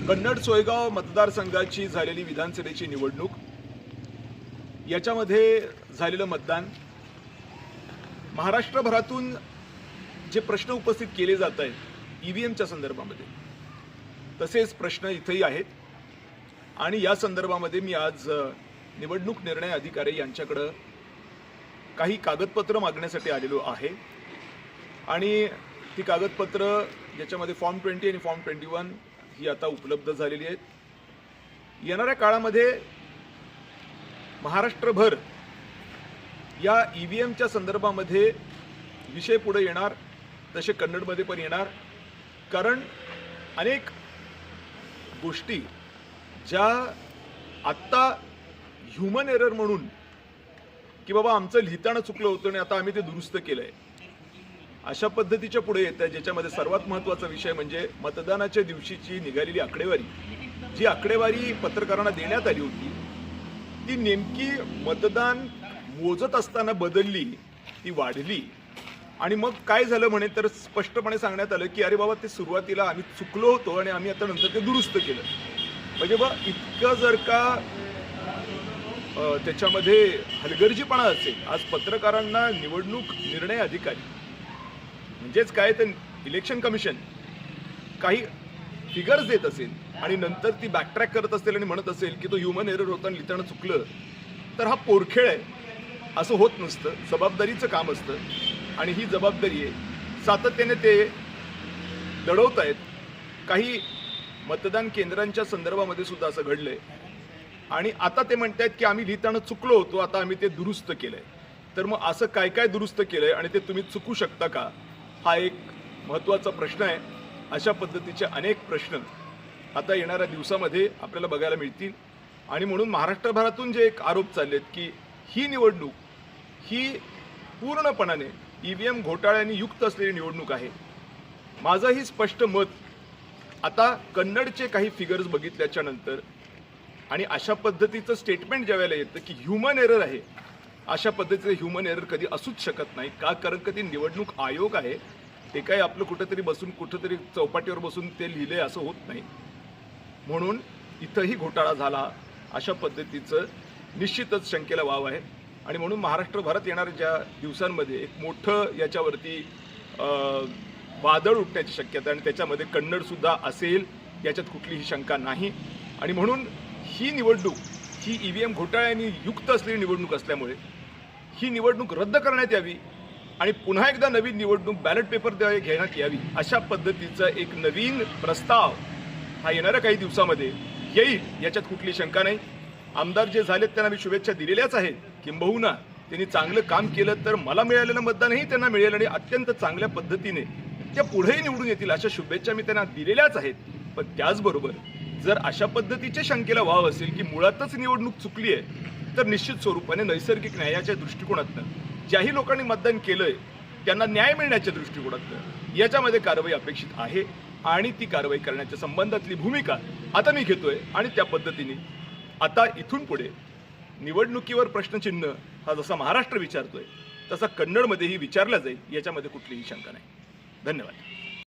कन्नड सोयगाव मतदारसंघाची झालेली विधानसभेची निवडणूक याच्यामध्ये झालेलं मतदान महाराष्ट्रभरातून जे प्रश्न उपस्थित केले जात आहेत ईव्हीएमच्या संदर्भामध्ये तसेच प्रश्न इथेही आहेत आणि या संदर्भामध्ये मी आज निवडणूक निर्णय अधिकारी यांच्याकडे काही कागदपत्र मागण्यासाठी आलेलो आहे आणि ती कागदपत्र ज्याच्यामध्ये फॉर्म 20 आणि फॉर्म 21 ही आता उपलब्ध झालेली आहेत। येणाऱ्या काळामध्ये महाराष्ट्रभर या ईव्हीएमच्या संदर्भामध्ये विषय पुढे येणार, तसे कन्नडमध्ये पण येणार, कारण अनेक गोष्टी ज्या आत्ता ह्युमन एरर म्हणून की बाबा आमचं लिहिताना चुकलं होतं आणि आता आम्ही ते दुरुस्त केलंय अशा पद्धतीच्या पुढे येत आहे, ज्याच्यामध्ये सर्वात महत्त्वाचा विषय म्हणजे मतदानाच्या दिवशीची निघालेली आकडेवारी, जी आकडेवारी पत्रकारांना देण्यात आली होती ती नेमकी मतदान मोजत असताना बदलली, ती वाढली आणि मग काय झालं म्हणे तर स्पष्टपणे सांगण्यात आलं की अरे बाबा ते सुरुवातीला आम्ही चुकलो होतो आणि आम्ही आता नंतर ते दुरुस्त केलं। म्हणजे बा इतकं जर का त्याच्यामध्ये हलगर्जीपणा असेल, आज पत्रकारांना निवडणूक निर्णय अधिकारी म्हणजेच काय तर इलेक्शन कमिशन काही फिगर्स देत असेल आणि नंतर ती बॅकट्रॅक करत असेल आणि म्हणत असेल की तो ह्युमन एरर होता आणि लिहिताना चुकलं, तर हा पोरखेळ आहे, असं होत नसतं। जबाबदारीचं काम असतं आणि ही जबाबदारी आहे, सातत्याने ते लढवत आहेत। काही मतदान केंद्रांच्या संदर्भामध्ये सुद्धा असं घडलंय आणि आता ते म्हणतात की आम्ही लिहिताना चुकलो होतो, आता आम्ही ते दुरुस्त केलंय। तर मग असं काय काय दुरुस्त केलंय आणि ते तुम्ही चुकू शकता का, हा एक महत्त्वाचा प्रश्न आहे। अशा पद्धतीचे अनेक प्रश्न आता येणाऱ्या दिवसामध्ये आपल्याला बघायला मिळतील आणि म्हणून महाराष्ट्रभरातून जे एक आरोप चाललेत की ही निवडणूक ही पूर्णपणाने ईव्हीएम घोटाळ्यांनी युक्त असलेली निवडणूक आहे। माझंही स्पष्ट मत, आता कन्नडचे काही फिगर्स बघितल्याच्या नंतर आणि अशा पद्धतीचं स्टेटमेंट ज्यावेळेला येतं की ह्युमन एरर आहे, अशा पद्धतीचं ह्युमन एरर कधी असूच शकत नाही का, कारण कधी निवडणूक आयोग आहे, ते काही आपलं कुठेतरी बसून कुठेतरी चौपाटीवर बसून ते लिहिले असं होत नाही। म्हणून इथंही घोटाळा झाला अशा पद्धतीचं निश्चितच शंकेला वाव आहे आणि म्हणून महाराष्ट्रभरात येणाऱ्या ज्या दिवसांमध्ये एक मोठं याच्यावरती वादळ उठण्याची शक्यता आणि त्याच्यामध्ये कन्नडसुद्धा असेल याच्यात कुठलीही शंका नाही आणि म्हणून ही निवडणूक ही ईव्हीएम घोटाळ्यांनी युक्त असलेली निवडणूक असल्यामुळे ही निवडणूक रद्द करण्यात यावी आणि पुन्हा एकदा नवीन निवडणूक बॅलेट पेपर घेण्यात यावी अशा पद्धतीचा एक नवीन प्रस्ताव हा येणाऱ्या काही दिवसामध्ये येईल, याच्यात कुठली शंका नाही। आमदार जे झालेत त्यांना मी शुभेच्छा दिलेल्याच आहेत, किंबहुना त्यांनी चांगलं काम केलं तर मला मिळालेलं मतदानही त्यांना मिळेल आणि अत्यंत चांगल्या पद्धतीने त्या पुढेही निवडून येतील अशा शुभेच्छा मी त्यांना दिलेल्याच आहेत। पण त्याचबरोबर जर अशा पद्धतीच्या शंकेला वाव असेल की मुळातच निवडणूक चुकली आहे, तर निश्चित स्वरूपाने नैसर्गिक न्यायाच्या दृष्टिकोनातून ज्याही लोकांनी मतदान केलंय त्यांना न्याय मिळण्याच्या दृष्टिकोनातून याच्यामध्ये कारवाई अपेक्षित आहे आणि ती कारवाई करण्याच्या संबंधातली भूमिका आता मी घेतोय आणि त्या पद्धतीने आता इथून पुढे निवडणुकीवर प्रश्नचिन्ह हा जसा महाराष्ट्र विचारतोय तसा कन्नडमध्येही विचारला जाईल, याच्यामध्ये कुठलीही शंका नाही। धन्यवाद।